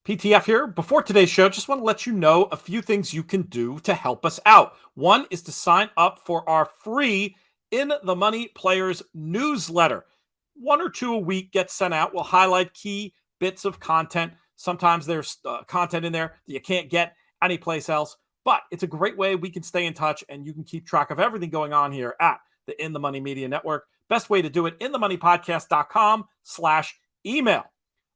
PTF here. Before today's show, just want to let you know a few things you can do to help us out. One is to sign up for our free In the Money Players newsletter. 1 or 2 a week gets sent out. We'll highlight key bits of content. Sometimes there's content in there that you can't get anyplace else, but it's a great way we can stay in touch and you can keep track of everything going on here at the In the Money Media Network. Best way to do it, inthemoneypodcast.com/email.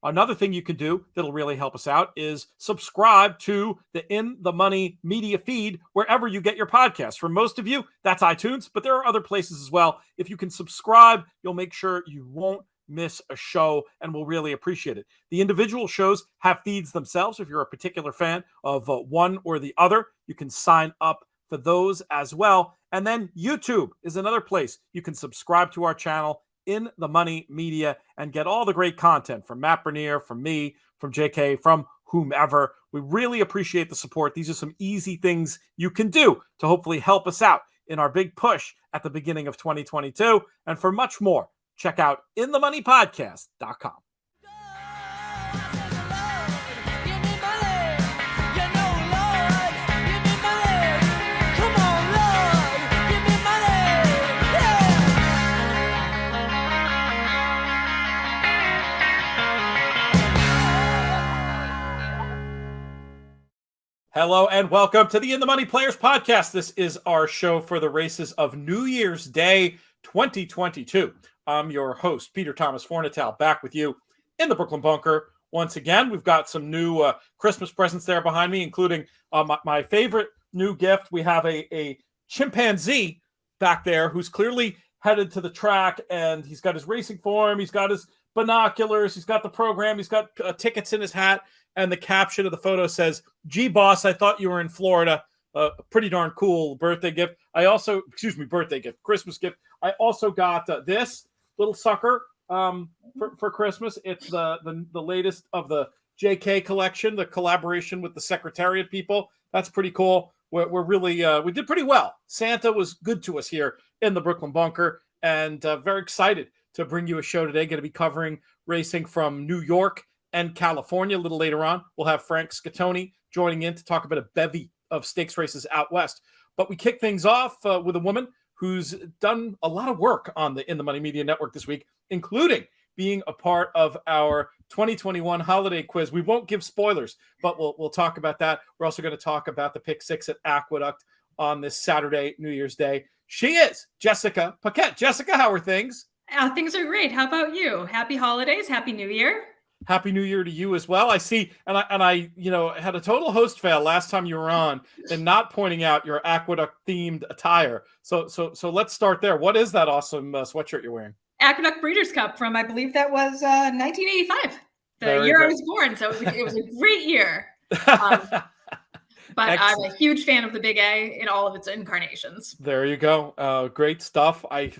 Another thing you can do that'll really help us out is subscribe to the In the Money media feed wherever you get your podcasts. For most of you, that's iTunes, but there are other places as well. If you can subscribe, you'll make sure you won't miss a show, and we'll really appreciate it. The individual shows have feeds themselves. If you're a particular fan of one or the other, you can sign up for those as well. And then YouTube is another place you can subscribe to our channel, In the Money Media, and get all the great content from Matt Bernier, from me, from JK, from whomever. We really appreciate the support. These are some easy things you can do to hopefully help us out in our big push at the beginning of 2022. And for much more, check out inthemoneypodcast.com. Hello and welcome to the In the Money Players podcast. This is our show for the races of New Year's Day 2022. I'm your host, Peter Thomas Fornatal, back with you in the Brooklyn Bunker. Once again, we've got some new Christmas presents there behind me, including my favorite new gift. We have a chimpanzee back there who's clearly headed to the track, and he's got his racing form, he's got his binoculars, he's got the program, he's got tickets in his hat. And the caption of the photo says, "Gee, boss, I thought you were in Florida." A pretty darn cool birthday gift. Christmas gift. I also got this little sucker for Christmas. It's the latest of the JK collection, the collaboration with the Secretariat people. That's pretty cool. We're really, we did pretty well. Santa was good to us here in the Brooklyn Bunker, and very excited to bring you a show today. Going to be covering racing from New York and California. A little later on, we'll have Frank Scatoni joining in to talk about a bevy of stakes races out west. But we kick things off with a woman who's done a lot of work on the In the Money Media Network this week, including being a part of our 2021 holiday quiz. We won't give spoilers, but we'll talk about that. We're also going to talk about the Pick Six at Aqueduct on this Saturday, New Year's Day. She is Jessica Paquette. Jessica, how are things? Things are great. How about you? Happy holidays. Happy New Year. Happy New Year to you as well. I see, and I, had a total host fail last time you were on and not pointing out your Aqueduct themed attire. So let's start there. What is that awesome sweatshirt you're wearing? Aqueduct Breeders' Cup from, I believe that was 1985, the year I was born. So it was a great year. But I'm a huge fan of the Big A in all of its incarnations. There you go. Great stuff. I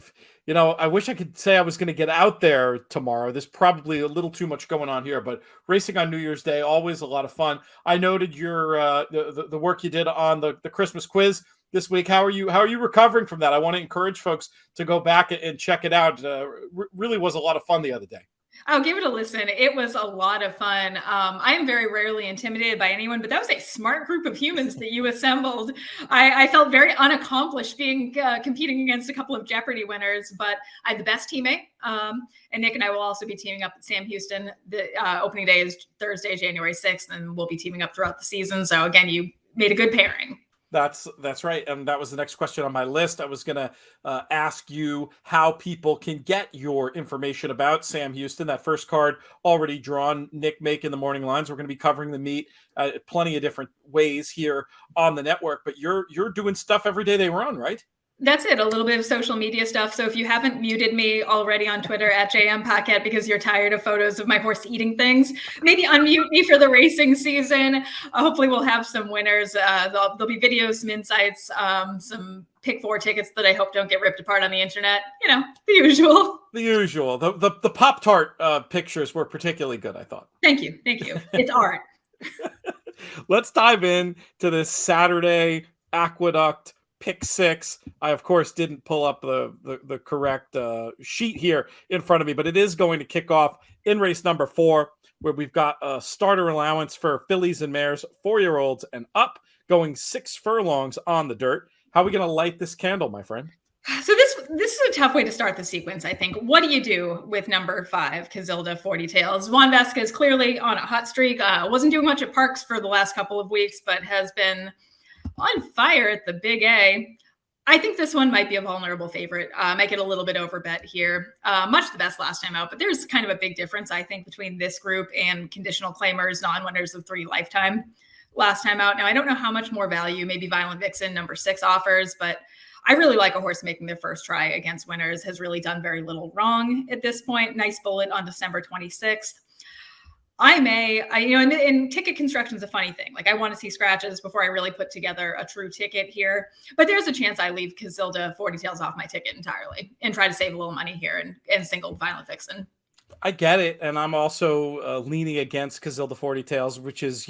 wish I could say I was going to get out there tomorrow. There's probably a little too much going on here, but racing on New Year's Day, always a lot of fun. I noted your the work you did on the Christmas quiz this week. How are you recovering from that? I want to encourage folks to go back and check it out. Really was a lot of fun the other day. I'll give it a listen. It was a lot of fun. I am very rarely intimidated by anyone, but that was a smart group of humans that you assembled. I felt very unaccomplished competing against a couple of Jeopardy winners, but I had the best teammate. And Nick and I will also be teaming up at Sam Houston. The opening day is Thursday, January 6th, and we'll be teaming up throughout the season. So again, you made a good pairing. That's right. And that was the next question on my list. I was going to ask you how people can get your information about Sam Houston. That first card already drawn, Nick making the morning lines. We're going to be covering the meet plenty of different ways here on the network, but you're doing stuff every day they run, right? That's it. A little bit of social media stuff. So if you haven't muted me already on Twitter at JM Paquette because you're tired of photos of my horse eating things, maybe unmute me for the racing season. Hopefully we'll have some winners. There'll be videos, some insights, some pick four tickets that I hope don't get ripped apart on the internet. The usual. The usual. The Pop-Tart pictures were particularly good, I thought. Thank you. It's art. Let's dive in to this Saturday Aqueduct Pick Six. I, of course, didn't pull up the correct sheet here in front of me, but it is going to kick off in race number 4 where we've got a starter allowance for fillies and mares, 4-year-olds and up, going 6 furlongs on the dirt. How are we going to light this candle, my friend? So this is a tough way to start the sequence, I think. What do you do with number 5, Casilda 40 Tails? Juan Vasquez clearly on a hot streak. Wasn't doing much at Parks for the last couple of weeks, but has been on fire at the Big A. I think this one might be a vulnerable favorite. Might get a little bit overbet here. Much the best last time out, but there's kind of a big difference, I think, between this group and conditional claimers, non-winners of 3 lifetime last time out. Now, I don't know how much more value maybe Violent Vixen number 6 offers, but I really like a horse making their first try against winners, has really done very little wrong at this point. Nice bullet on December 26th. And ticket construction is a funny thing. Like, I want to see scratches before I really put together a true ticket here. But there's a chance I leave Casilda 40 Tails off my ticket entirely and try to save a little money here and single Violent Vixen. I get it, and I'm also leaning against Casilda 40 Tails, which is,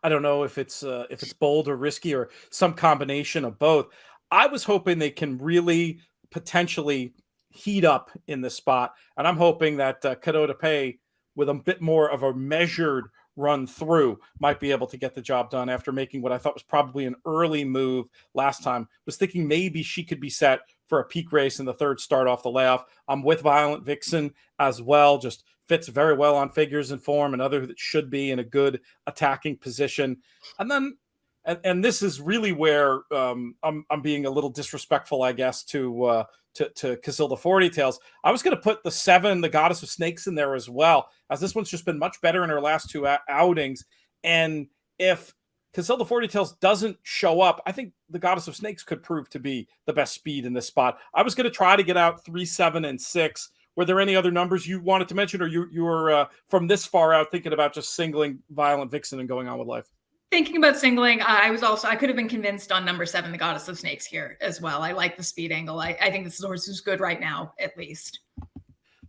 I don't know if it's bold or risky or some combination of both. I was hoping they can really potentially heat up in this spot, and I'm hoping that Cadota Pay, with a bit more of a measured run through, might be able to get the job done after making what I thought was probably an early move last time. Was thinking maybe she could be set for a peak race in the 3rd start off the layoff. I'm with Violent Vixen as well. Just fits very well on figures and form, another that should be in a good attacking position. And then, and this is really where I'm being a little disrespectful, I guess, to Casilda 40 Tails. I was going to put the 7, the Goddess of Snakes, in there as well, as this one's just been much better in her last 2 outings. And if Casilda 40 Tails doesn't show up, I think the Goddess of Snakes could prove to be the best speed in this spot. I was going to try to get out 3, 7, and 6. Were there any other numbers you wanted to mention, or you were from this far out thinking about just singling Violent Vixen and going on with life? Thinking about singling, I could have been convinced on number 7, the Goddess of Snakes here as well. I like the speed angle. I think this is a horse who's good right now, at least.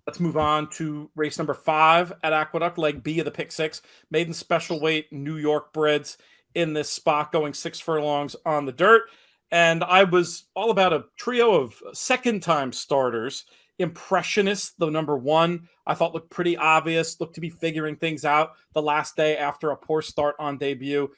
Let's move on to race number 5 at Aqueduct, leg B of the Pick Six. Maiden special weight New York breds in this spot, going 6 furlongs on the dirt. And I was all about a trio of second-time starters. Impressionist, the number 1, I thought looked pretty obvious, looked to be figuring things out the last day after a poor start on debut.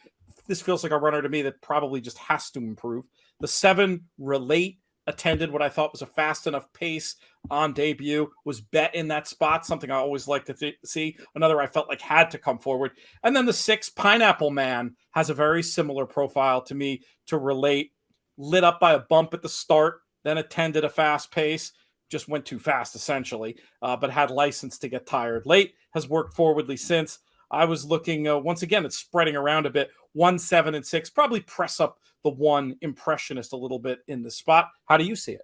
This feels like a runner to me that probably just has to improve. The 7, Relate, attended what I thought was a fast enough pace on debut, was bet in that spot, something I always like to see. Another I felt like had to come forward. And then the 6, Pineapple Man, has a very similar profile to me to Relate. Lit up by a bump at the start, then attended a fast pace. Just went too fast, essentially, but had license to get tired late, has worked forwardly since. I was looking, once again, it's spreading around a bit, 1, 7, and 6, probably press up the 1 Impressionist a little bit in the spot. How do you see it?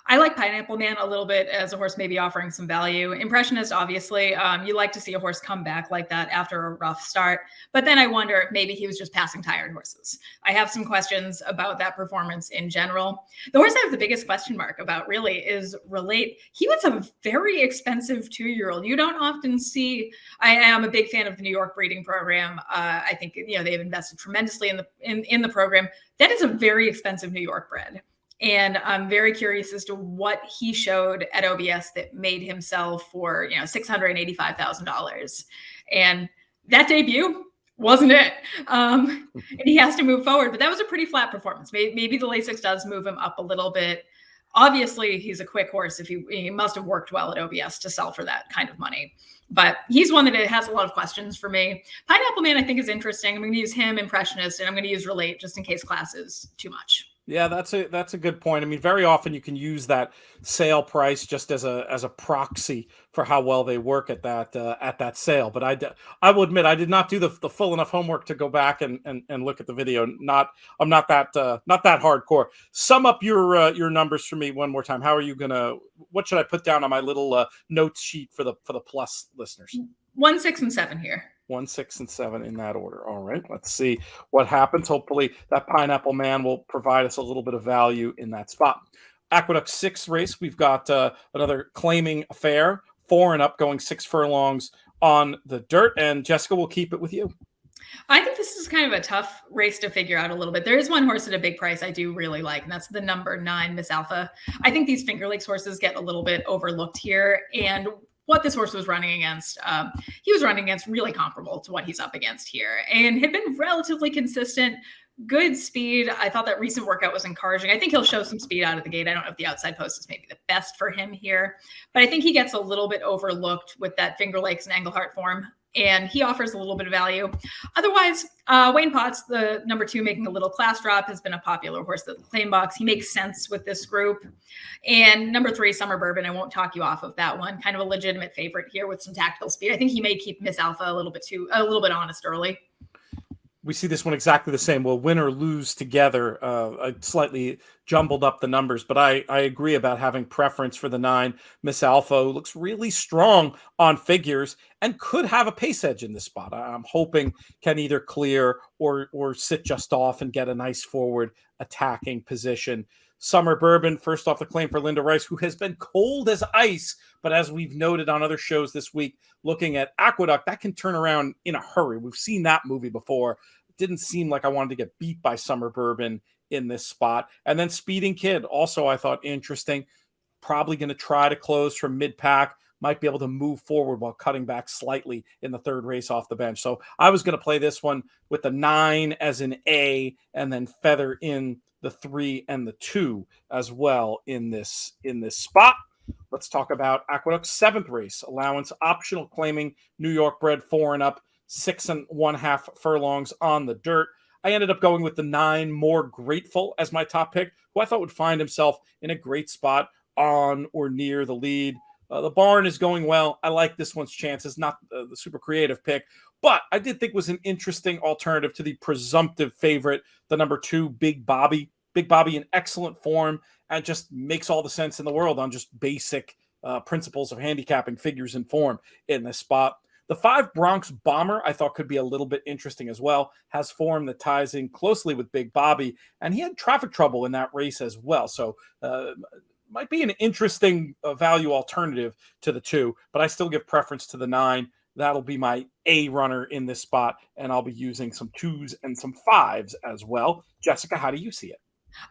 I like Pineapple Man a little bit as a horse maybe offering some value. Impressionist, obviously, you like to see a horse come back like that after a rough start. But then I wonder if maybe he was just passing tired horses. I have some questions about that performance in general. The horse I have the biggest question mark about really is Relate. He was a very expensive 2-year-old. You don't often see. I am a big fan of the New York breeding program. I think they've invested tremendously in the program. That is a very expensive New York bred. And I'm very curious as to what he showed at OBS that made him sell for, $685,000. And that debut wasn't it. And he has to move forward, but that was a pretty flat performance. Maybe the Lasix does move him up a little bit. Obviously, he's a quick horse. If he must have worked well at OBS to sell for that kind of money. But he's one that has a lot of questions for me. Pineapple Man, I think, is interesting. I'm going to use him, Impressionist, and I'm going to use Relate just in case class is too much. Yeah, that's a good point. I mean, very often you can use that sale price just as a proxy for how well they work at that sale. But I will admit I did not do the full enough homework to go back and look at the video. I'm not that hardcore. Sum up your numbers for me one more time. How are you gonna? What should I put down on my little notes sheet for the plus listeners? 1, 6, and 7 here. 1, 6, and 7 in that order. All right, let's see what happens. Hopefully that Pineapple Man will provide us a little bit of value in that spot. Aqueduct 6 race, we've got another claiming affair, 4 and up, going 6 furlongs on the dirt. And Jessica, will keep it with you. I think this is kind of a tough race to figure out a little bit. There is one horse at a big price I do really like, and that's the number 9, Miss Alpha. I think these Finger Lakes horses get a little bit overlooked here. And what this horse was running against. He was running against really comparable to what he's up against here and had been relatively consistent. Good speed. I thought that recent workout was encouraging. I think he'll show some speed out of the gate. I don't know if the outside post is maybe the best for him here, but I think he gets a little bit overlooked with that Finger Lakes and Englehart form, and he offers a little bit of value. Otherwise, Wayne Potts, the number 2, making a little class drop, has been a popular horse at the claim box. He makes sense with this group. And number 3, Summer Bourbon, I won't talk you off of that one. Kind of a legitimate favorite here with some tactical speed. I think he may keep Miss Alpha a little bit honest early. We see this one exactly the same. We'll win or lose together. I slightly jumbled up the numbers, but I agree about having preference for the 9. Miss Alpha, who looks really strong on figures and could have a pace edge in this spot. I'm hoping can either clear or sit just off and get a nice forward attacking position. Summer Bourbon, first off the claim for Linda Rice, who has been cold as ice, but as we've noted on other shows this week, looking at Aqueduct, that can turn around in a hurry. We've seen that movie before. It didn't seem like I wanted to get beat by Summer Bourbon in this spot. And then Speeding Kid, also I thought interesting. Probably going to try to close from mid-pack. Might be able to move forward while cutting back slightly in the 3rd race off the bench. So I was going to play this one with the 9 as an A and then feather in the 3 and the 2 as well in this spot. Let's talk about Aqueduct's 7th race. Allowance optional, claiming New York bred 4 and up, 6 1/2 furlongs on the dirt. I ended up going with the 9, More Grateful, as my top pick, who I thought would find himself in a great spot on or near the lead. The barn is going well. I like this one's chances, not the super creative pick, but I did think was an interesting alternative to the presumptive favorite, the number 2, Big Bobby. Big Bobby in excellent form and just makes all the sense in the world on just basic principles of handicapping figures and form in this spot. The 5, Bronx Bomber, I thought could be a little bit interesting as well. Has form that ties in closely with Big Bobby, and he had traffic trouble in that race as well. So might be an interesting value alternative to the 2, but I still give preference to the 9. That'll be my A runner in this spot, and I'll be using some 2s and some 5s as well. Jessica, how do you see it?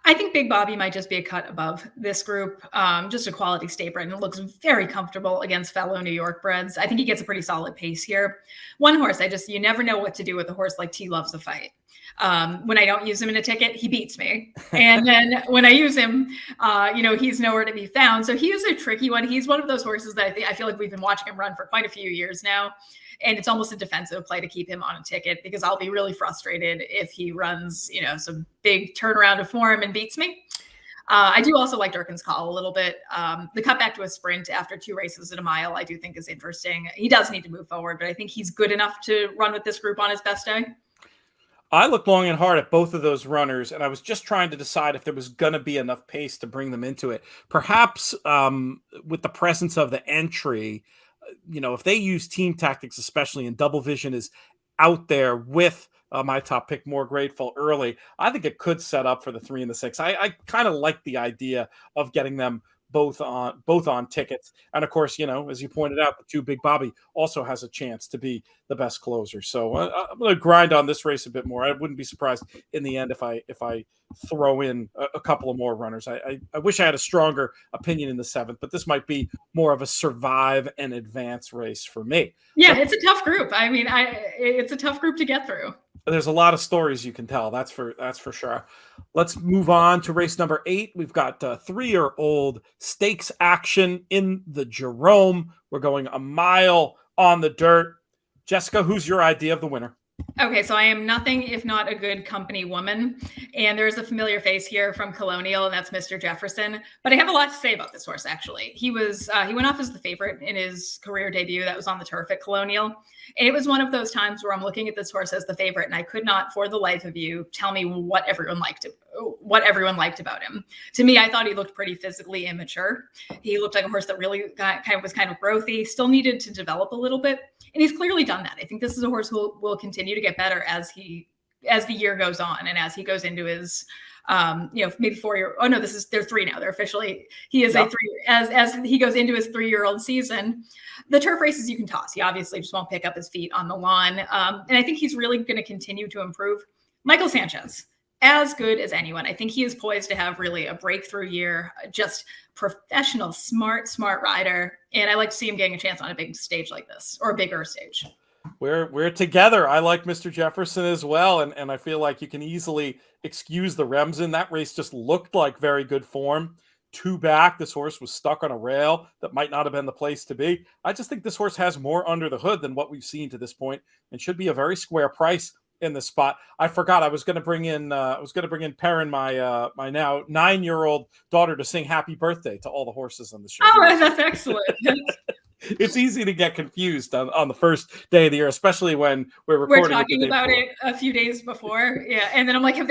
I think Big Bobby might just be a cut above this group. Just a quality state bred, and it looks very comfortable against fellow New York breds. I think he gets a pretty solid pace here. One horse, you never know what to do with a horse like T Loves a Fight. When I don't use him in a ticket, he beats me. And then when I use him, he's nowhere to be found. So he is a tricky one. He's one of those horses that I feel like we've been watching him run for quite a few years now. And it's almost a defensive play to keep him on a ticket because I'll be really frustrated if he runs, some big turnaround of form and beats me. I do also like Durkin's Call a little bit. The cut back to a sprint after 2 races at a mile, I do think is interesting. He does need to move forward, but I think he's good enough to run with this group on his best day. I looked long and hard at both of those runners, and I was just trying to decide if there was going to be enough pace to bring them into it. Perhaps with the presence of the entry, if they use team tactics, especially in Double Vision is out there with my top pick, More Grateful, early, I think it could set up for the 3 and the 6. I kind of like the idea of getting them both on tickets. And of course, as you pointed out, the 2, Big Bobby, also has a chance to be the best closer. So I'm going to grind on this race a bit more. I wouldn't be surprised in the end if I throw in a couple of more runners. I wish I had a stronger opinion in the 7th, but this might be more of a survive and advance race for me. Yeah, it's a tough group. I mean, it's a tough group to get through. There's a lot of stories you can tell. That's for sure. Let's move on to race number 8. We've got 3-year-old stakes action in the Jerome. We're going a mile on the dirt. Jessica, who's your idea of the winner? Okay, so I am nothing if not a good company woman. And there's a familiar face here from Colonial, and that's Mr. Jefferson. But I have a lot to say about this horse, actually. He went off as the favorite in his career debut that was on the turf at Colonial. And it was one of those times where I'm looking at this horse as the favorite, and I could not, for the life of you, tell me what everyone liked about him. To me, I thought he looked pretty physically immature. He looked like a horse that really was kind of growthy, still needed to develop a little bit. And he's clearly done that. I think this is a horse who will continue to get better as the year goes on and as he goes into his maybe 4-year. Oh no, they're 3 now. They're officially, he is a 3 as he goes into his 3-year-old season. The turf races you can toss. He obviously just won't pick up his feet on the lawn. And I think he's really going to continue to improve. Michael Sanchez. as good as anyone. I think he is poised to have really a breakthrough year, just professional, smart rider. And I like to see him getting a chance on a big stage like this, or a bigger stage. We're together. I like Mr. Jefferson as well, and I feel like you can easily excuse the Remsen. That race just looked like very good form. Two back, this horse was stuck on a rail that might not have been the place to be. I just think this horse has more under the hood than what we've seen to this point, and should be a very square price in this spot. I forgot I was going to bring in Perrin, my my now 9-year-old daughter, to sing happy birthday to all the horses on the show. Oh, that's excellent. It's easy to get confused on the first day of the year, especially when we're talking about it a few days before. Yeah. And then I'm like, did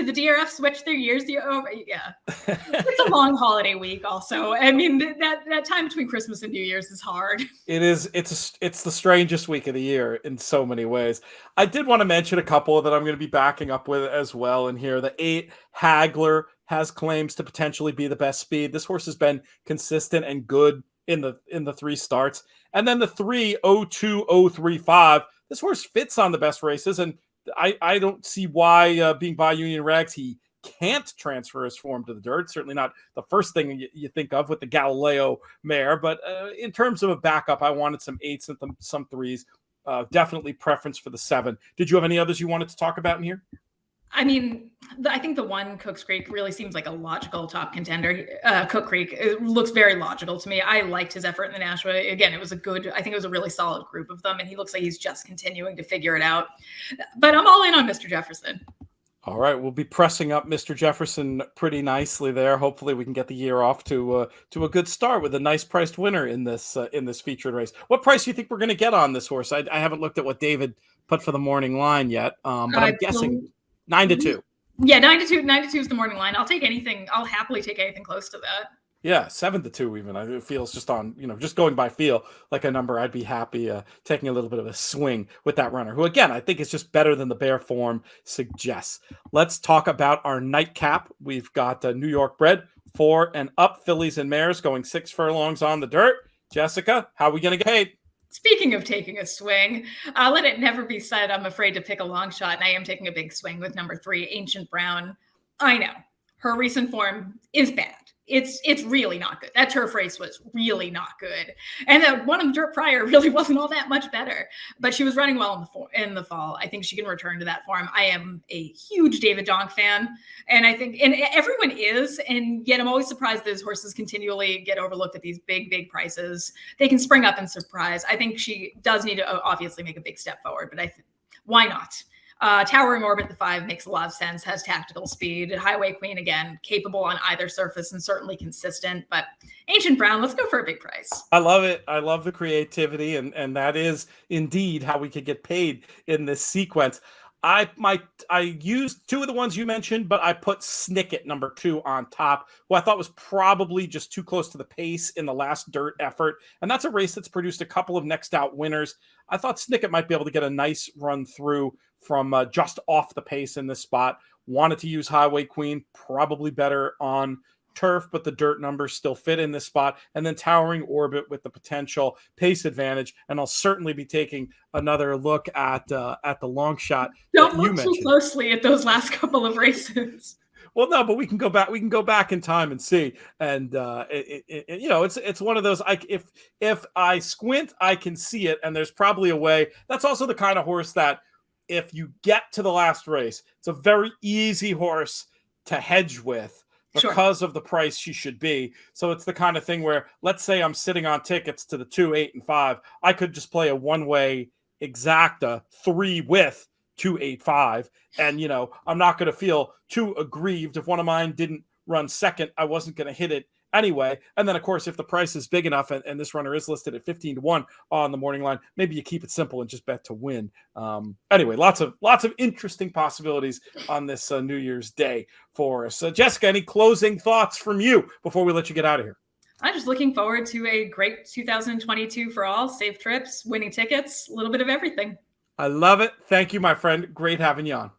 the DRF switch their years? Yeah. It's a long holiday week also. I mean, that time between Christmas and New Year's is hard. It is. It's the strangest week of the year in so many ways. I did want to mention a couple that I'm going to be backing up with as well in here. The 8 Hagler has claims to potentially be the best speed. This horse has been consistent and good in the 3 starts. And then the 3 02035, this horse fits on the best races, and I don't see why being by Union Rags he can't transfer his form to the dirt. Certainly not the first thing you think of with the Galileo mare, but in terms of a backup, I wanted some 8s and some 3s. Definitely preference for the 7. Did you have any others you wanted to talk about in here? I mean, I think the 1 Cooks Creek really seems like a logical top contender. Cook Creek, it looks very logical to me. I liked his effort in the Nashua. Again, I think it was a really solid group of them, and he looks like he's just continuing to figure it out. But I'm all in on Mr. Jefferson. All right, we'll be pressing up Mr. Jefferson pretty nicely there. Hopefully, we can get the year off to a good start with a nice priced winner in this featured race. What price do you think we're going to get on this horse? I haven't looked at what David put for the morning line yet, but I'm guessing 9-2. Yeah, 9-2. 9-2 is the morning line. I'll take anything. I'll happily take anything close to that. Yeah, 7-2 even. It feels just on, just going by feel like a number. I'd be happy taking a little bit of a swing with that runner, who again I think is just better than the bare form suggests. Let's talk about our nightcap. We've got New York bred 4 and up fillies and mares going 6 furlongs on the dirt. Jessica, how are we going to get paid? Speaking of taking a swing, let it never be said I'm afraid to pick a long shot, and I am taking a big swing with number 3, Ancient Brown. I know her recent form is bad. It's really not good. That turf race was really not good, and that one of the dirt prior really wasn't all that much better. But she was running well in the fall. I think she can return to that form. I am a huge David Donk fan, and I think and everyone is, and yet I'm always surprised that his horses continually get overlooked at these big prices. They can spring up and surprise. I think she does need to obviously make a big step forward, but why not? Towering Orbit, the 5, makes a lot of sense, has tactical speed. Highway Queen, again, capable on either surface and certainly consistent. But Ancient Brown, let's go for a big price. I love it. I love the creativity, and that is indeed how we could get paid in this sequence. I used 2 of the ones you mentioned, but I put Snicket number 2 on top, who I thought was probably just too close to the pace in the last dirt effort. And that's a race that's produced a couple of next out winners. I thought Snicket might be able to get a nice run through from just off the pace in this spot. Wanted to use Highway Queen, probably better on turf, but the dirt numbers still fit in this spot. And then Towering Orbit with the potential pace advantage. And I'll certainly be taking another look at the long shot. Don't look too closely at those last couple of races. Well, no, but we can go back. We can go back in time and see. And it's one of those. If I squint, I can see it. And there's probably a way. That's also the kind of horse that, if you get to the last race, it's a very easy horse to hedge with because of the price she should be. So it's the kind of thing where, let's say I'm sitting on tickets to the 2, 8, and 5. I could just play a one-way exacta 3 with 2, 8, 5. And, I'm not going to feel too aggrieved if one of mine didn't run second. I wasn't going to hit it anyway. And then, of course, if the price is big enough and this runner is listed at 15-1 on the morning line, maybe you keep it simple and just bet to win. Anyway, lots of interesting possibilities on this New Year's Day for us. Jessica, any closing thoughts from you before we let you get out of here? I'm just looking forward to a great 2022 for all. Safe trips, winning tickets, a little bit of everything. I love it. Thank you, my friend. Great having you on.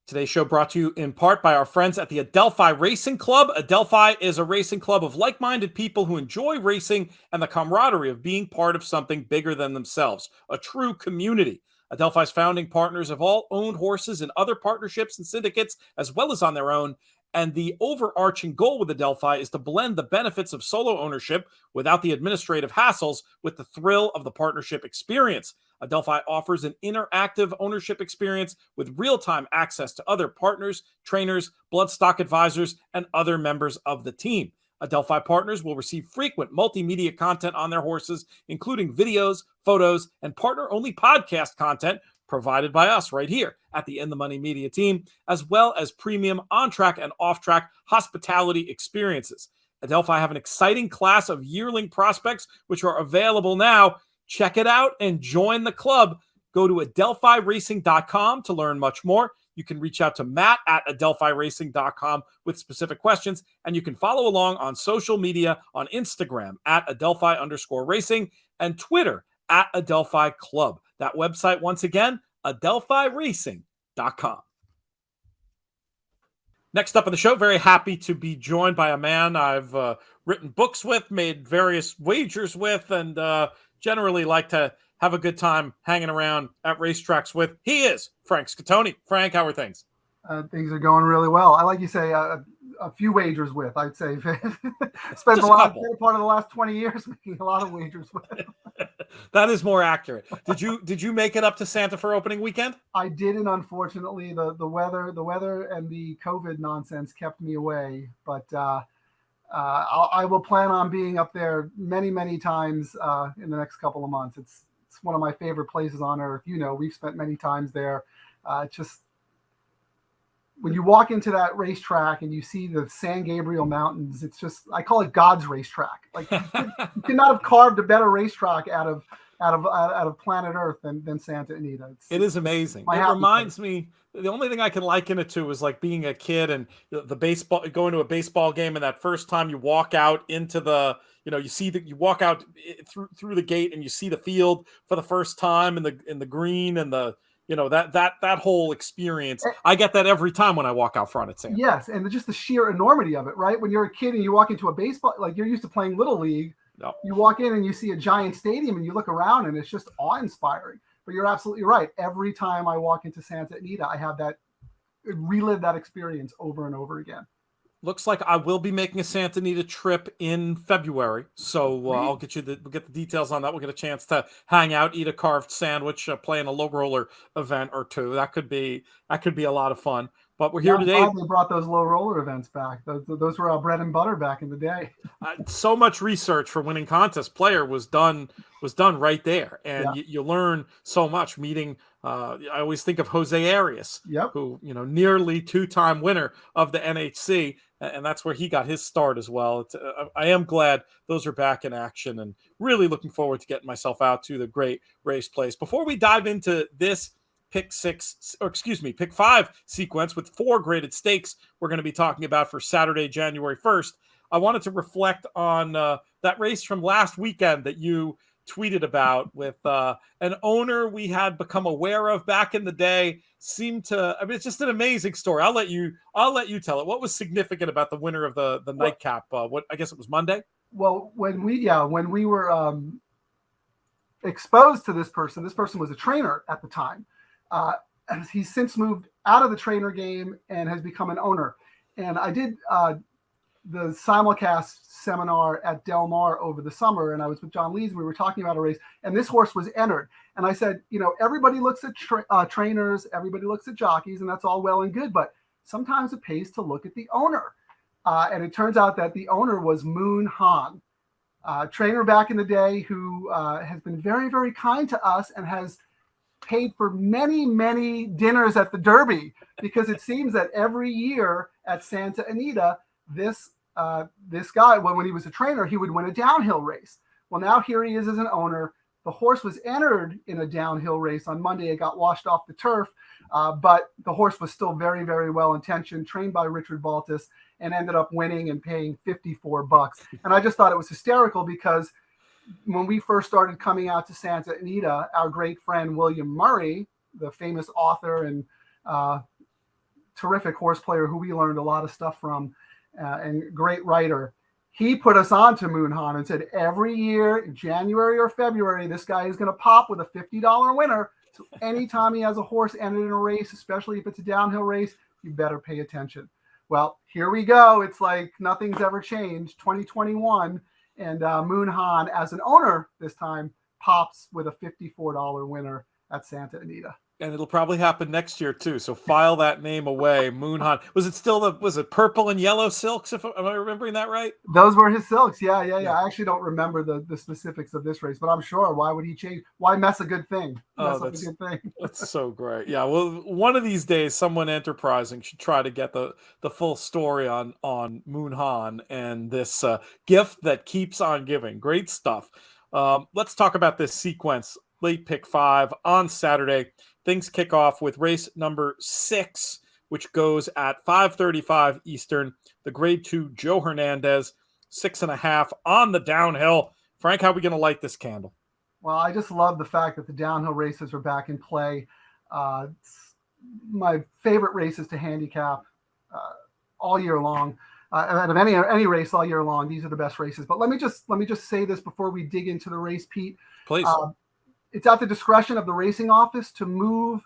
Today's show brought to you in part by our friends at the Adelphi Racing Club. Adelphi is a racing club of like-minded people who enjoy racing and the camaraderie of being part of something bigger than themselves, a true community. Adelphi's founding partners have all owned horses in other partnerships and syndicates, as well as on their own. And the overarching goal with Adelphi is to blend the benefits of solo ownership without the administrative hassles with the thrill of the partnership experience. Adelphi offers an interactive ownership experience with real-time access to other partners, trainers, bloodstock advisors, and other members of the team. Adelphi partners will receive frequent multimedia content on their horses, including videos, photos, and partner-only podcast content provided by us right here at the In the Money Media team, as well as premium on-track and off-track hospitality experiences. Adelphi have an exciting class of yearling prospects, which are available now. Check it out and join the club. Go to adelphiracing.com to learn much more. You can reach out to Matt at adelphiracing.com with specific questions, and you can follow along on social media on Instagram at Adelphi_racing and Twitter at Adelphi Club. That website, once again, adelphiracing.com. Next up on the show, very happy to be joined by a man I've written books with, made various wagers with, and generally like to have a good time hanging around at racetracks with. He is Frank Scatoni. Frank, how are things? Things are going really well. I like you say a few wagers with. I'd say spent part of the last 20 years making a lot of wagers with. That is more accurate. Did you make it up to Santa for opening weekend? I didn't, unfortunately. The weather and the COVID nonsense kept me away. But I will plan on being up there many times in the next couple of months. It's one of my favorite places on earth. You know, we've spent many times there. Just when you walk into that racetrack and you see the San Gabriel Mountains, it's just, I call it God's racetrack. Like you could not have carved a better racetrack out of planet Earth than Santa Anita. It is amazing. It reminds me, the only thing I can liken it to is like being a kid and the baseball, going to a baseball game, and that first time you walk out into the, you see that you walk out through the gate and you see the field for the first time in the green and the, that whole experience. I get that every time when I walk out front at Santa. Yes, and just the sheer enormity of it, right? When you're a kid and you walk into a baseball, like you're used to playing Little League, no. You walk in and you see a giant stadium and you look around and it's just awe-inspiring. But you're absolutely right. Every time I walk into Santa Anita, I have relive that experience over and over again. Looks like I will be making a Santa Anita trip in February, so I'll get the details on that. We'll get a chance to hang out, eat a carved sandwich, play in a low roller event or two. That could be a lot of fun. But we're here today. I'm glad they brought those low roller events back. Those were our bread and butter back in the day. So much research for Winning Contest Player was done right there, and you learn so much. Meeting, I always think of Jose Arias, who nearly two-time winner of the NHC, and that's where he got his start as well. I am glad those are back in action, and really looking forward to getting myself out to the great race place. Before we dive into this Pick 5 sequence with 4 graded stakes we're going to be talking about for Saturday, January 1st, I wanted to reflect on that race from last weekend that you tweeted about with an owner we had become aware of back in the day. It's just an amazing story. I'll let you tell it. What was significant about the winner of the nightcap? I guess it was Monday. Well, when we were exposed to this person was a trainer at the time. He's since moved out of the trainer game and has become an owner. And I did the simulcast seminar at Del Mar over the summer, and I was with John Lees. We were talking about a race, and this horse was entered. And I said, everybody looks at trainers, everybody looks at jockeys, and that's all well and good, but sometimes it pays to look at the owner. And it turns out that the owner was Moon Han, trainer back in the day who has been very, very kind to us and has paid for many dinners at the Derby, because it seems that every year at Santa Anita, this guy, when he was a trainer, he would win a downhill race. Well, now here he is as an owner. The horse was entered in a downhill race on Monday. It got washed off the turf, but the horse was still very, very well intentioned, trained by Richard Baltus, and ended up winning and paying $54. And I just thought it was hysterical, because when we first started coming out to Santa Anita, our great friend William Murray, the famous author and terrific horse player who we learned a lot of stuff from, and great writer, he put us on to Moon Han and said, every year in January or February, this guy is going to pop with a $50 winner. So anytime he has a horse entered in a race, especially if it's a downhill race, you better pay attention. Well, here we go. It's like nothing's ever changed. 2021, and Moon Han, as an owner this time, pops with a $54 winner at Santa Anita. And it'll probably happen next year too. So file that name away. Moon Han. Was it purple and yellow silks? Am I remembering that right? Those were his silks. Yeah. I actually don't remember the specifics of this race, but I'm sure. Why would he change? Why mess a good thing? Mess up a good thing. That's so great. Yeah. Well, one of these days, someone enterprising should try to get the full story on Moon Han and this gift that keeps on giving. Great stuff. Let's talk about this sequence. Late pick 5 on Saturday. Things kick off with race number 6, which goes at 5:35 Eastern. The grade 2 Joe Hernandez, 6.5 on the downhill. Frank, how are we going to light this candle? Well, I just love the fact that the downhill races are back in play. It's my favorite races to handicap all year long. Out of any race all year long, these are the best races. But let me just say this before we dig into the race, Pete. Please. It's at the discretion of the racing office to move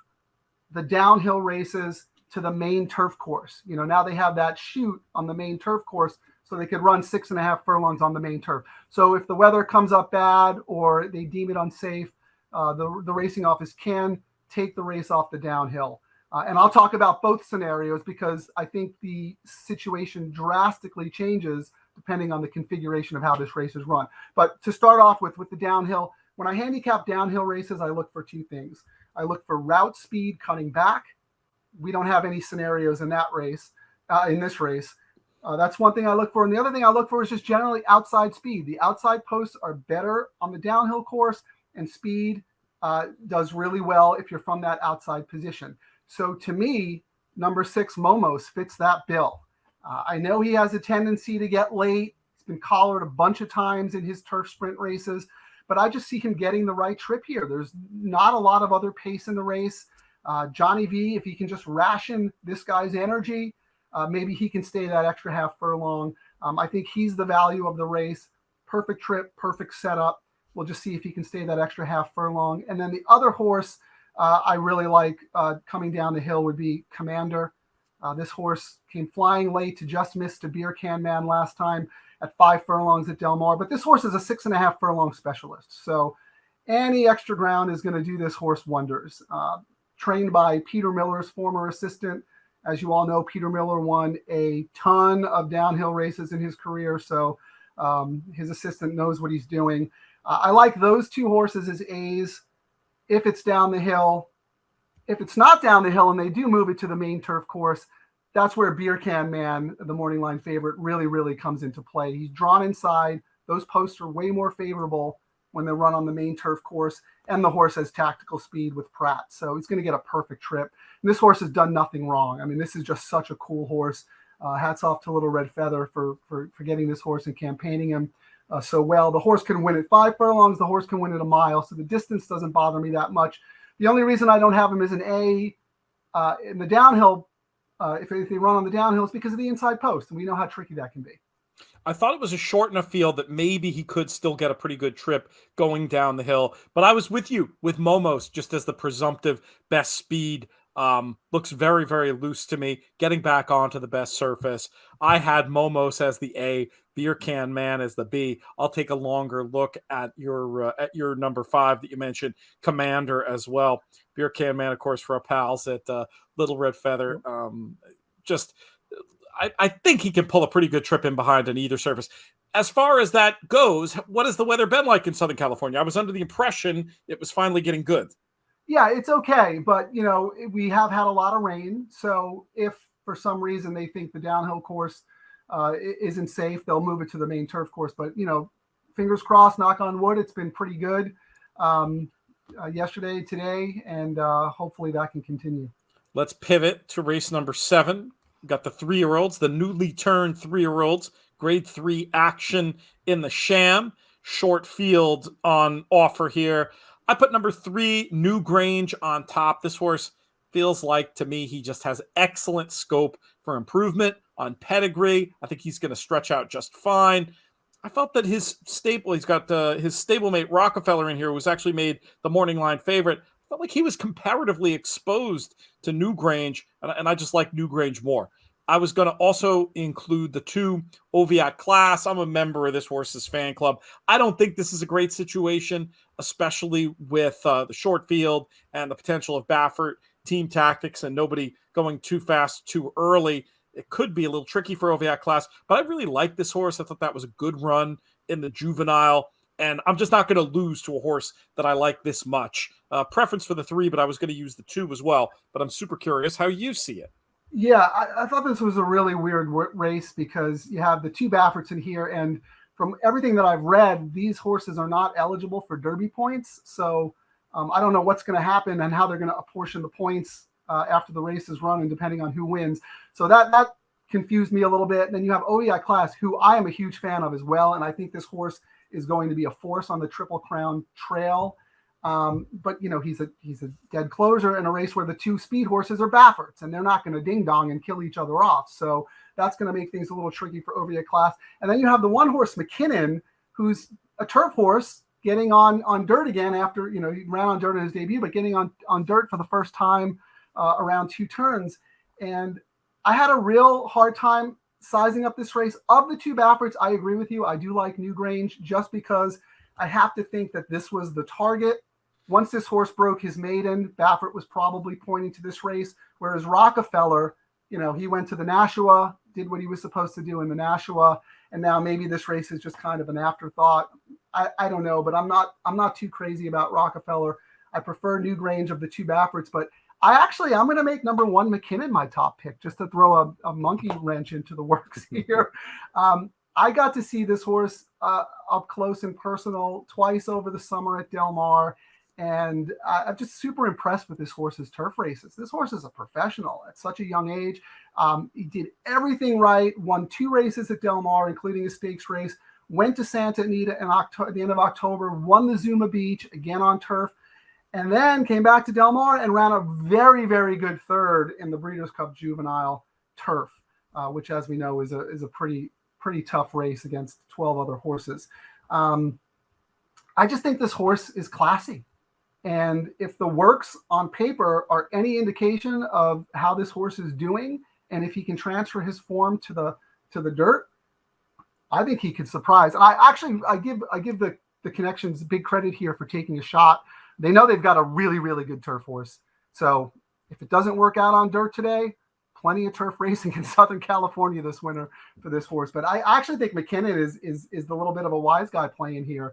the downhill races to the main turf course. Now they have that chute on the main turf course, so they could run 6.5 furlongs on the main turf. So if the weather comes up bad or they deem it unsafe, the racing office can take the race off the downhill. And I'll talk about both scenarios because I think the situation drastically changes depending on the configuration of how this race is run. But to start off with the downhill, when I handicap downhill races, I look for two things. I look for route speed cutting back. We don't have any scenarios in that race, in this race. That's one thing I look for. And the other thing I look for is just generally outside speed. The outside posts are better on the downhill course, and speed does really well if you're from that outside position. So to me, number 6, Momos, fits that bill. I know he has a tendency to get late. He's been collared a bunch of times in his turf sprint races, but I just see him getting the right trip here. There's not a lot of other pace in the race. Johnny V, if he can just ration this guy's energy, maybe he can stay that extra half furlong. I think he's the value of the race. Perfect trip, perfect setup. We'll just see if he can stay that extra half furlong. And then the other horse I really like coming down the hill would be Commander. This horse came flying late to just miss to Beer Can Man last time at 5 furlongs at Del Mar. But this horse is a 6.5 furlong specialist. So any extra ground is going to do this horse wonders. Trained by Peter Miller's former assistant. As you all know, Peter Miller won a ton of downhill races in his career. So his assistant knows what he's doing. I like those two horses as A's if it's down the hill. If it's not down the hill and they do move it to the main turf course, that's where Beer Can Man, the morning line favorite, really, really comes into play. He's drawn inside. Those posts are way more favorable when they run on the main turf course, and the horse has tactical speed with Pratt. So he's going to get a perfect trip. And this horse has done nothing wrong. I mean, this is just such a cool horse. Hats off to Little Red Feather for getting this horse and campaigning him so well. The horse can win at 5 furlongs. The horse can win at a mile. So the distance doesn't bother me that much. The only reason I don't have him as an A in the downhill, if they run on the downhill, is because of the inside post. And we know how tricky that can be. I thought it was a short enough field that maybe he could still get a pretty good trip going down the hill. But I was with you with Momos just as the presumptive best speed. Looks very, very loose to me. Getting back onto the best surface. I had Momos as the A, Beer Can Man as the B. I'll take a longer look at your number 5 that you mentioned, Commander as well. Beer Can Man, of course, for our pals at Little Red Feather. I think he can pull a pretty good trip in behind on either surface. As far as that goes, what has the weather been like in Southern California? I was under the impression it was finally getting good. Yeah, it's okay. But, we have had a lot of rain. So if for some reason they think the downhill course isn't safe, they'll move it to the main turf course. But, fingers crossed, knock on wood, it's been pretty good yesterday, today, and hopefully that can continue. Let's pivot to race number 7. Got the 3-year-olds, the newly turned 3-year-olds, grade 3 action in the Sham. Short field on offer here. I put number 3, New Grange, on top. This horse feels like, to me, he just has excellent scope for improvement on pedigree. I think he's going to stretch out just fine. I felt that his stable, he's got his stablemate Rockefeller in here, was actually made the morning line favorite. felt like he was comparatively exposed to Newgrange, and I just like Newgrange more. I was going to also include the 2 Oviatt Class. I'm a member of this horse's fan club. I don't think this is a great situation, especially with the short field and the potential of Baffert team tactics and nobody going too fast too early. It could be a little tricky for Oviatt Class, but I really like this horse. I thought that was a good run in the juvenile, and I'm just not going to lose to a horse that I like this much. Preference for the 3, but I was going to use the 2 as well, but I'm super curious how you see it. Yeah, I thought this was a really weird race because you have the 2 Bafferts in here, and from everything that I've read, these horses are not eligible for Derby points. So I don't know what's going to happen and how they're going to apportion the points after the race is run and depending on who wins. So that confused me a little bit. And then you have Oviatt Class, who I am a huge fan of as well, and I think this horse is going to be a force on the Triple Crown trail. But he's a dead closer in a race where the 2 speed horses are Bafferts, and they're not going to ding dong and kill each other off. So that's going to make things a little tricky for Oviatt Class. And then you have the 1 horse McKinnon, who's a turf horse getting on dirt again after, he ran on dirt in his debut, but getting on dirt for the first time around 2 turns. And I had a real hard time sizing up this race. Of the 2 Bafferts, I agree with you. I do like Newgrange just because I have to think that this was the target. Once this horse broke his maiden, Baffert was probably pointing to this race, whereas Rockefeller, he went to the Nashua, did what he was supposed to do in the Nashua, and now maybe this race is just kind of an afterthought. I don't know, but I'm not too crazy about Rockefeller. I prefer Newgrange of the 2 Bafferts, but I'm going to make number 1 McKinnon my top pick just to throw a monkey wrench into the works here. I got to see this horse up close and personal twice over the summer at Del Mar. And I'm just super impressed with this horse's turf races. This horse is a professional at such a young age. He did everything right, won 2 races at Del Mar, including a stakes race, went to Santa Anita at the end of October, won the Zuma Beach, again on turf, and then came back to Del Mar and ran a very, very good 3rd in the Breeders' Cup Juvenile turf, which, as we know, is a pretty tough race against 12 other horses. I just think this horse is classy. And if the works on paper are any indication of how this horse is doing, and if he can transfer his form to the dirt, I think he could surprise. And I give the Connections big credit here for taking a shot. They know they've got a really, really good turf horse. So if it doesn't work out on dirt today, plenty of turf racing in Southern California this winter for this horse. But I actually think McKinnon is the little bit of a wise guy playing here.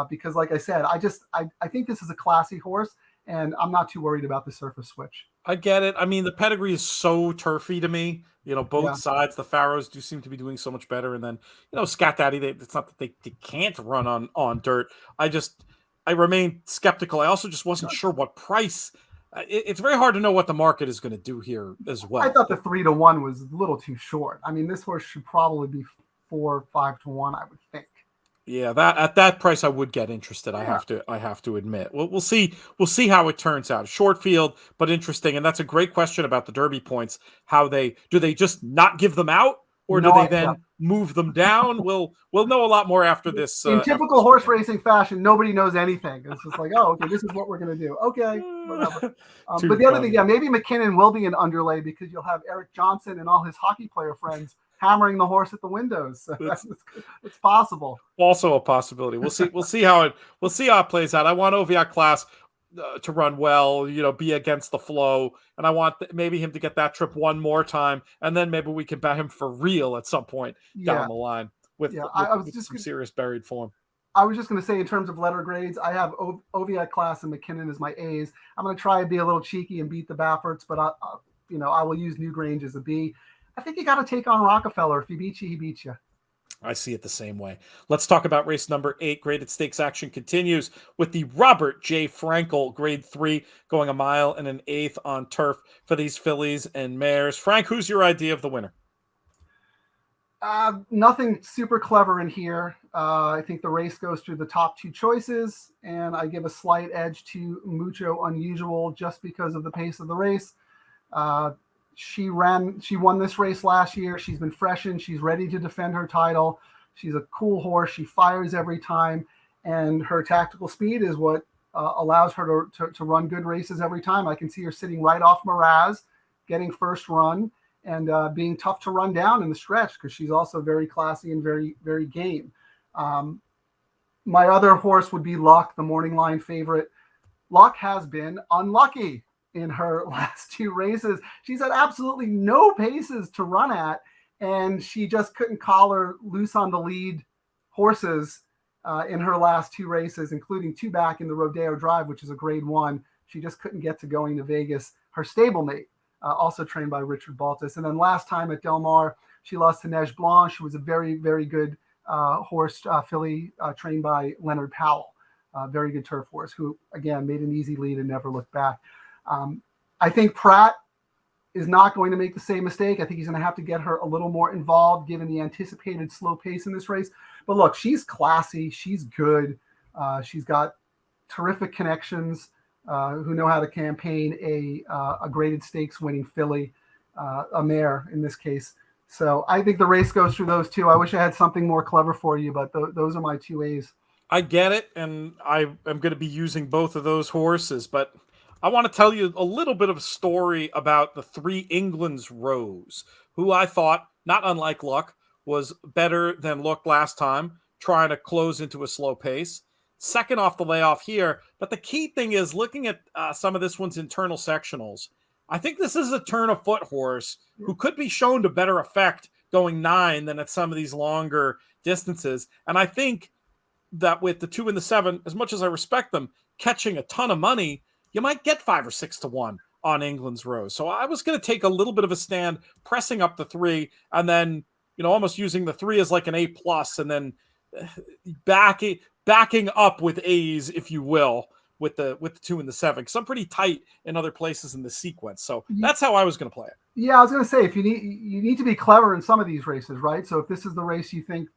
Because like I said, I think this is a classy horse, and I'm not too worried about the surface switch. I get it. I mean, the pedigree is so turfy to me. Both sides, the Pharaohs do seem to be doing so much better. And then, Scat Daddy, it's not that they can't run on dirt. I remain skeptical. I also just wasn't sure what price. It's very hard to know what the market is going to do here as well. I thought the 3-1 was a little too short. I mean, this horse should probably be 4 or 5-1, I would think. Yeah, that at that price I would get interested. Yeah. I have to admit. We'll see how it turns out. Short field, but interesting. And that's a great question about the Derby points. Do they just not give them out, or do they then move them down? We'll know a lot more after this. In typical horse racing fashion, nobody knows anything. It's just like, okay, this is what we're gonna do. Okay, whatever. But the other thing, maybe McKinnon will be an underlay because you'll have Eric Johnson and all his hockey player friends hammering the horse at the windows. So it's possible. Also a possibility. We'll see how it plays out. I want Oviatt Class to run well, be against the flow, and I want maybe him to get that trip one more time, and then maybe we can bet him for real at some point down the line with some serious buried form. I was just going to say, in terms of letter grades, I have Oviatt Class and McKinnon as my A's. I'm going to try and be a little cheeky and beat the Bafferts, but I will use Newgrange as a B. I think you got to take on Rockefeller. If he beats you, he beats you. I see it the same way. Let's talk about race number 8. Graded stakes action continues with the Robert J. Frankel Grade 3 going 1 mile and 1/8 on turf for these fillies and mares. Frank, who's your idea of the winner? Nothing super clever in here. I think the race goes through the top 2 choices, and I give a slight edge to Mucho Unusual just because of the pace of the race. She won this race last year. She's been freshened. She's ready to defend her title. She's a cool horse. She fires every time, and her tactical speed is what allows her to run good races every time. I can see her sitting right off Miraz, getting first run, and being tough to run down in the stretch because she's also very classy and very, very game. My other horse would be Luck, the morning line favorite. Luck has been unlucky in her last two races. She's had absolutely no paces to run at, and she just couldn't collar loose on the lead horses in her last two races, including two back in the Rodeo Drive, which is a grade 1. She just couldn't get to going to Vegas. Her stablemate, also trained by Richard Baltus. And then last time at Del Mar, she lost to Neige Blanche, who was a very, very good horse filly trained by Leonard Powell, very good turf horse, who, again, made an easy lead and never looked back. I think Pratt is not going to make the same mistake. I think he's going to have to get her a little more involved given the anticipated slow pace in this race. But look, she's classy. She's good. She's got terrific connections who know how to campaign a graded stakes winning filly, a mare in this case. So I think the race goes through those two. I wish I had something more clever for you, but those are my two A's. I get it, and I am going to be using both of those horses, but I want to tell you a little bit of a story about the 3 England's Rose, who I thought, not unlike Luck, was better than Look last time, trying to close into a slow pace. Second off the layoff here, but the key thing is looking at some of this one's internal sectionals. I think this is a turn of foot horse who could be shown to better effect going 9 than at some of these longer distances. And I think that with the 2 and the 7, as much as I respect them, catching a ton of money, you might get 5 or 6 to 1 on England's Rose. So I was going to take a little bit of a stand, pressing up the 3, and then, almost using the 3 as like an A+, and then backing up with A's, if you will, with the 2 and the 7, because I'm pretty tight in other places in the sequence. So that's how I was going to play it. Yeah, I was going to say, if you need to be clever in some of these races, right? So if this is the race you think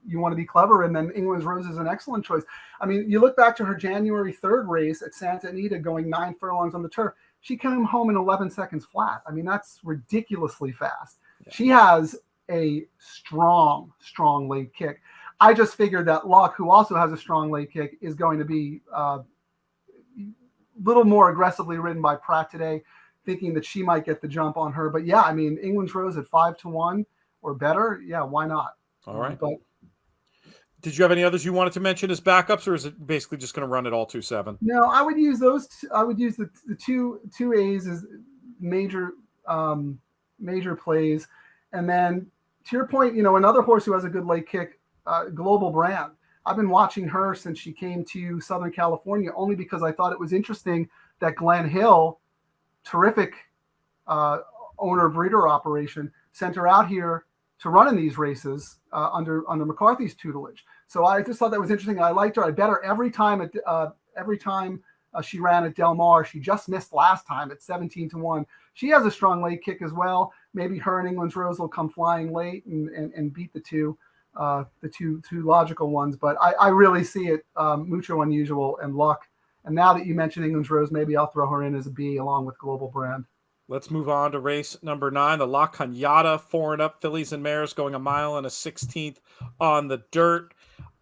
you want to be clever, and then England's Rose is an excellent choice. I mean, you look back to her January 3rd race at Santa Anita going 9 furlongs on the turf. She came home in 11 seconds flat. I mean, that's ridiculously fast. Yeah. She has a strong late kick. I just figured that Luck, who also has a strong late kick, is going to be a little more aggressively ridden by Pratt today, thinking that she might get the jump on her. But yeah, I mean, England's Rose at 5 to 1 or better. Yeah, why not? All right. But did you have any others you wanted to mention as backups, or is it basically just going to run it all 2-7? No, I would use those. I would use the two A's as major plays, and then to your point, another horse who has a good late kick, Global Brand. I've been watching her since she came to Southern California, only because I thought it was interesting that Glenn Hill, terrific owner breeder operation, sent her out here to run in these races under McCarthy's tutelage. So I just thought that was interesting. I liked her. I bet her every time she ran at Del Mar. She just missed last time at 17 to 1. She has a strong late kick as well. Maybe her and England's Rose will come flying late and beat the two logical ones. But I really see it mucho unusual and Luck. And now that you mentioned England's Rose, maybe I'll throw her in as a B along with Global Brand. Let's move on to race number 9, the La Cañada 4 and up fillies and mares going 1 mile and a 16th on the dirt.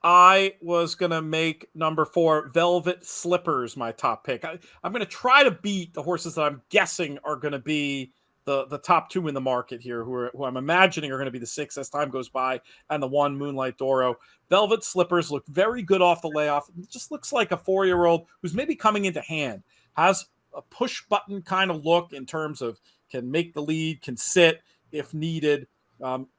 I was going to make number 4, Velvet Slippers, my top pick. I'm going to try to beat the horses that I'm guessing are going to be the top 2 in the market here, who I'm imagining are going to be the 6 as time goes by, and the 1, Moonlight Doro. Velvet Slippers look very good off the layoff. It just looks like a 4-year-old who's maybe coming into hand, has a push button kind of look in terms of can make the lead, can sit if needed,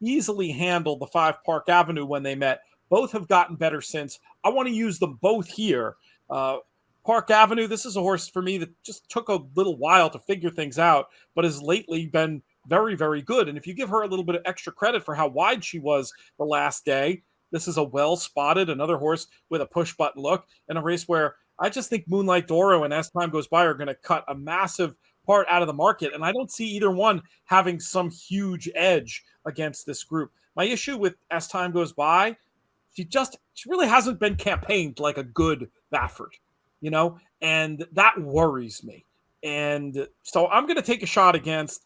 easily handled the 5 Park Avenue when they met. Both have gotten better since. I want to use them both here. Park Avenue, this is a horse for me that just took a little while to figure things out, but has lately been very, very good. And if you give her a little bit of extra credit for how wide she was the last day, this is a well-spotted, another horse with a push-button look in a race where I just think Moonlight Doro and as time goes by are going to cut a massive part out of the market. And I don't see either one having some huge edge against this group. My issue with as time goes by, she really hasn't been campaigned like a good Baffert, and that worries me. And so I'm going to take a shot against,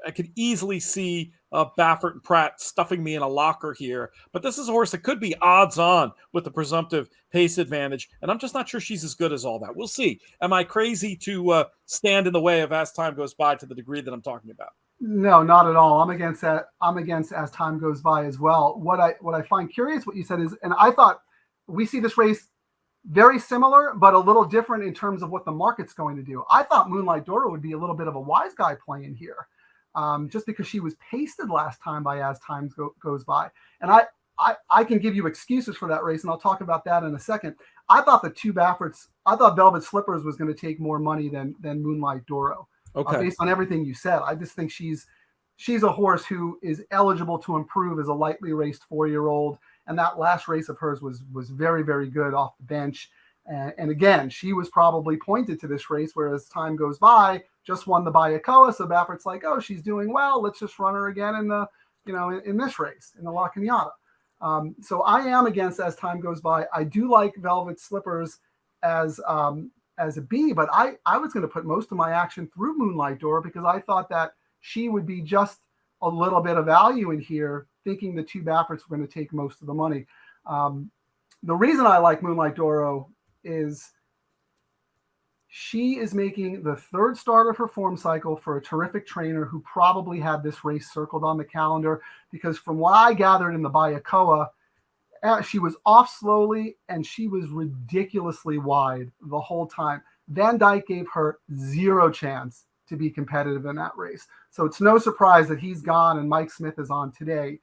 I could easily see Baffert and Pratt stuffing me in a locker here, but this is a horse that could be odds on with the presumptive pace advantage, and I'm just not sure she's as good as all that. We'll see. Am I crazy to stand in the way of As Time Goes By to the degree that I'm talking about? No, not at all. I'm against that. I'm against As Time Goes By as well. What I find curious, what you said is, and I thought we see this race very similar, but a little different in terms of what the market's going to do. I thought Moonlight Doro would be a little bit of a wise guy playing here, just because she was pasted last time by As Time Goes By. And I can give you excuses for that race, and I'll talk about that in a second. I thought the two Bafferts, I thought Velvet Slippers was going to take more money than Moonlight Doro. Okay. Based on everything you said. I just think she's a horse who is eligible to improve as a lightly raced 4-year-old. And that last race of hers was very, very good off the bench. And again, she was probably pointed to this race, whereas Time Goes By just won the Bayacoa. So Baffert's like, oh, she's doing well. Let's just run her again in this race, in the La Cañada. So I am against As Time Goes By. I do like Velvet Slippers as a B, but I was going to put most of my action through Moonlight Doro because I thought that she would be just a little bit of value in here, thinking the two Bafferts were going to take most of the money. The reason I like Moonlight Doro is she is making the third start of her form cycle for a terrific trainer who probably had this race circled on the calendar, because from what I gathered in the Bayacoa, she was off slowly and she was ridiculously wide the whole time. Van Dyke gave her zero chance to be competitive in that race. So it's no surprise that he's gone and Mike Smith is on today.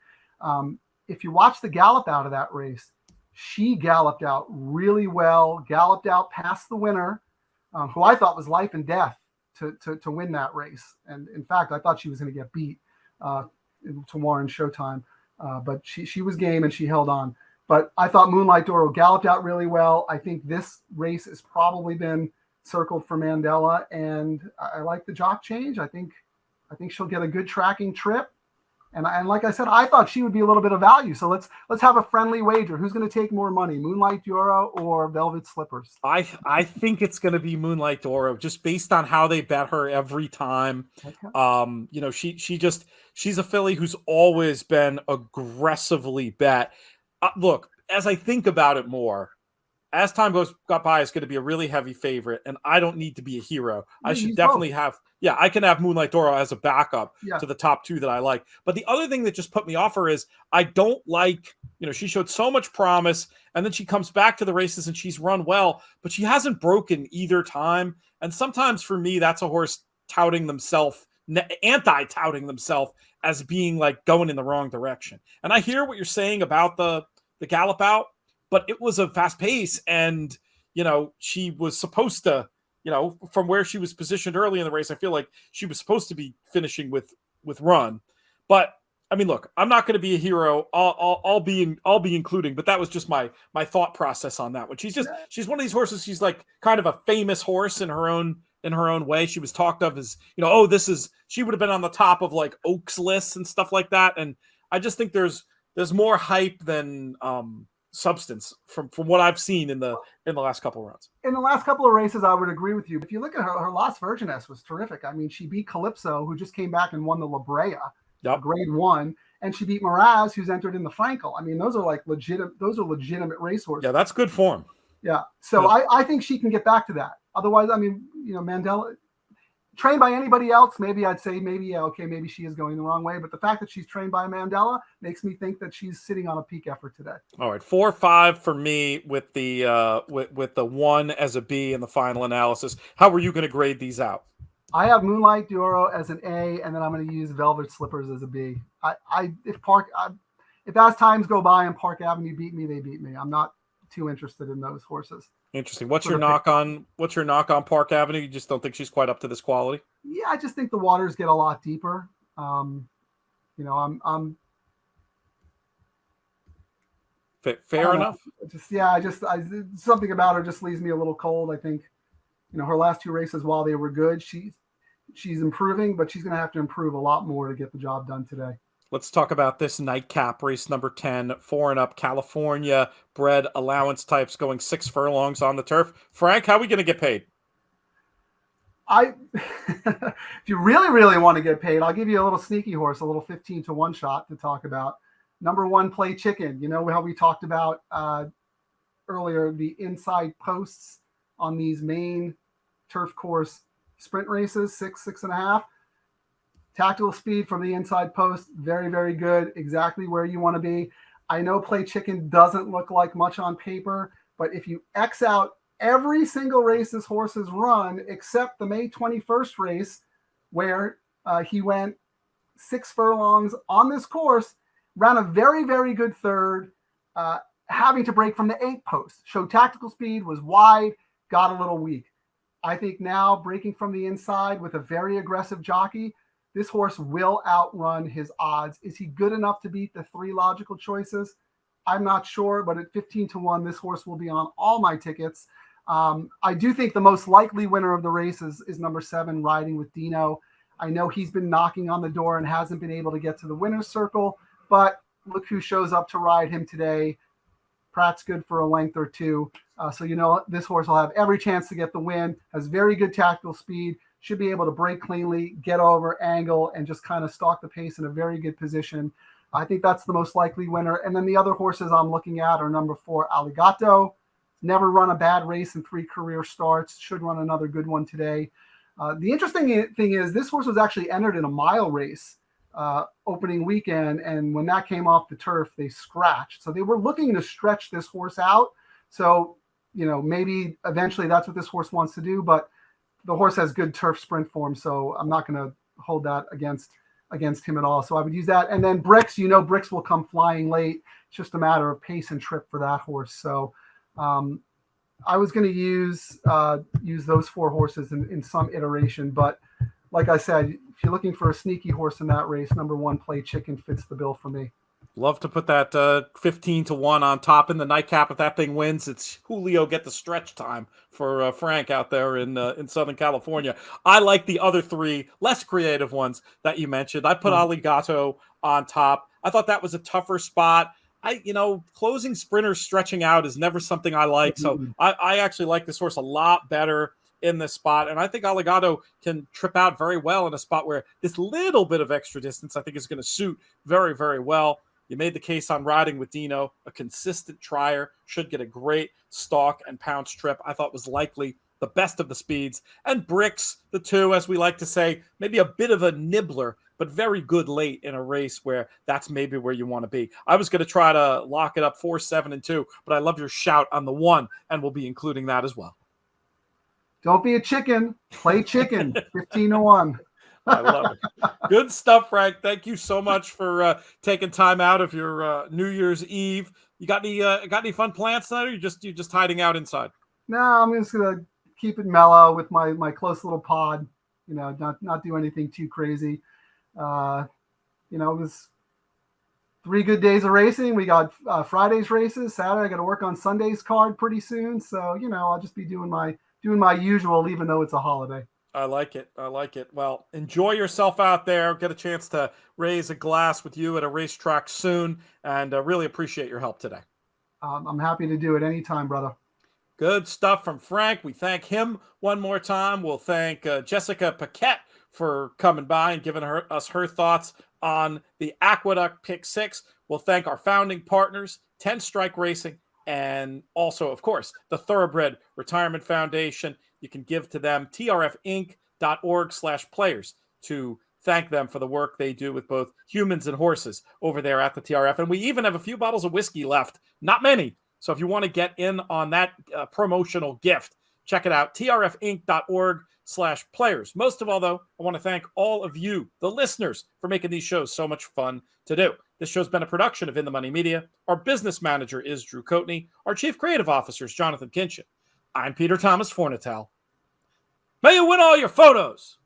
If you watch the gallop out of that race, she galloped out really well, galloped out past the winner, who I thought was life and death to win that race. And in fact, I thought she was going to get beat to Warren Showtime. But she was game and she held on. But I thought Moonlight Doro galloped out really well. I think this race has probably been circled for Mandela, and I like the jock change. I think she'll get a good tracking trip. And like I said, I thought she would be a little bit of value. So let's have a friendly wager. Who's going to take more money, Moonlight Doro or Velvet Slippers? I think it's going to be Moonlight Doro, just based on how they bet her every time. Okay. She's a filly who's always been aggressively bet. Look, as I think about it more, As Time Goes By is going to be a really heavy favorite, and I don't need to be a hero. I should definitely have, I can have Moonlight Doro as a backup to the top two that I like. But the other thing that just put me off her is I don't like, she showed so much promise, and then she comes back to the races and she's run well, but she hasn't broken either time. And sometimes for me, that's a horse anti-touting themselves as being like going in the wrong direction. And I hear what you're saying about the gallop out, but it was a fast pace, and she was supposed to, from where she was positioned early in the race, I feel like she was supposed to be finishing with run. But I mean, look, I'm not going to be a hero. I'll be including, but that was just my thought process on that one. She's one of these horses. She's like kind of a famous horse in her own way. She was talked of as, she would have been on the top of like Oaks lists and stuff like that. And I just think there's more hype than substance from what I've seen in the last couple of rounds. In the last couple of races, I would agree with you. If you look at her Las Virgenes was terrific. I mean, she beat Calypso, who just came back and won the La Brea, grade 1, and she beat Miraz, who's entered in the Frankel. I mean, those are legitimate racehorses. Yeah, that's good form. Yeah. So I think she can get back to that. Otherwise, I mean, Mandela, trained by anybody else, maybe I'd say maybe she is going the wrong way. But the fact that she's trained by Mandela makes me think that she's sitting on a peak effort today. All right, 4-5 for me with the with the 1 as a B in the final analysis. How were you going to grade these out? I have Moonlight Doro as an A, and then I'm going to use Velvet Slippers as a B. If As Times Go By and Park Avenue beat me, they beat me. I'm not too interested in those horses. Interesting. What's your knock on Park Avenue? You just don't think she's quite up to this quality? Yeah, I just think the waters get a lot deeper. I'm fair enough. Something about her just leaves me a little cold. I think, her last 2 races, while they were good, she's improving, but she's going to have to improve a lot more to get the job done today. Let's talk about this nightcap race number 10, 4 and up, California bred allowance types going 6 furlongs on the turf. Frank, how are we going to get paid? If you really, really want to get paid, I'll give you a little sneaky horse, a little 15-1 shot to talk about. Number 1, Play Chicken. You know how we talked about earlier the inside posts on these main turf course sprint races, 6.5. Tactical speed from the inside post, very, very good. Exactly where you want to be. I know Play Chicken doesn't look like much on paper, but if you X out every single race this horse has run, except the May 21st race, where he went 6 furlongs on this course, ran a very, very good third, having to break from the 8 post. Showed tactical speed, was wide, got a little weak. I think now breaking from the inside with a very aggressive jockey, this horse will outrun his odds. Is he good enough to beat the 3 logical choices? I'm not sure, but at 15-1, this horse will be on all my tickets. I do think the most likely winner of the race is number 7, Riding with Dino. I know he's been knocking on the door and hasn't been able to get to the winner's circle, but look who shows up to ride him today. Pratt's good for a length or 2. So, you know, this horse will have every chance to get the win, has very good tactical speed, should be able to break cleanly, get over, angle, and just kind of stalk the pace in a very good position. I think that's the most likely winner. And then the other horses I'm looking at are number 4, Aligato. Never run a bad race in 3 career starts. Should run another good one today. The interesting thing is this horse was actually entered in a mile race opening weekend. And when that came off the turf, they scratched. So they were looking to stretch this horse out. So, you know, maybe eventually that's what this horse wants to do. But the horse has good turf sprint form. So I'm not going to hold that against him at all. So I would use that. And then Bricks, you know, Bricks will come flying late. It's just a matter of pace and trip for that horse. So I was going to use those 4 horses in some iteration, but like I said, if you're looking for a sneaky horse in that race, number 1, Play Chicken fits the bill for me. Love to put that 15-1 on top in the nightcap. If that thing wins, it's Julio get the stretch time for Frank out there in Southern California. I like the other 3 less creative ones that you mentioned. I put Aligato on top. I thought that was a tougher spot. Closing sprinters stretching out is never something I like. So I actually like this horse a lot better in this spot. And I think Aligato can trip out very well in a spot where this little bit of extra distance I think is going to suit very, very well. You made the case on Riding with Dino, a consistent trier, should get a great stalk and pounce trip. I thought was likely the best of the speeds. And Bricks, the 2, as we like to say, maybe a bit of a nibbler, but very good late in a race where that's maybe where you want to be. I was going to try to lock it up 4, 7, and 2, but I love your shout on the 1, and we'll be including that as well. Don't be a chicken. Play Chicken. 15-1. I love it. Good stuff, Frank. Thank you so much for taking time out of your New Year's Eve. You got any fun plans tonight, or you just hiding out inside? No, I'm just gonna keep it mellow with my close little pod. You know, not do anything too crazy. It was 3 good days of racing. We got Friday's races. Saturday, I got to work on Sunday's card pretty soon. So I'll just be doing my usual, even though it's a holiday. I like it. Well, enjoy yourself out there. Get a chance to raise a glass with you at a racetrack soon, and really appreciate your help today. I'm happy to do it anytime, brother. Good stuff from Frank. We thank him one more time. We'll thank Jessica Paquette for coming by and giving us her thoughts on the Aqueduct Pick 6. We'll thank our founding partners, 10 Strike Racing, and also, of course, the Thoroughbred Retirement Foundation. You can give to them, trfinc.org/players, to thank them for the work they do with both humans and horses over there at the TRF. And we even have a few bottles of whiskey left. Not many. So if you want to get in on that promotional gift, check it out, trfinc.org/players. Most of all, though, I want to thank all of you, the listeners, for making these shows so much fun to do. This show's been a production of In the Money Media. Our business manager is Drew Coatney. Our chief creative officer is Jonathan Kinchin. I'm Peter Thomas Fornatel. May you win all your photos.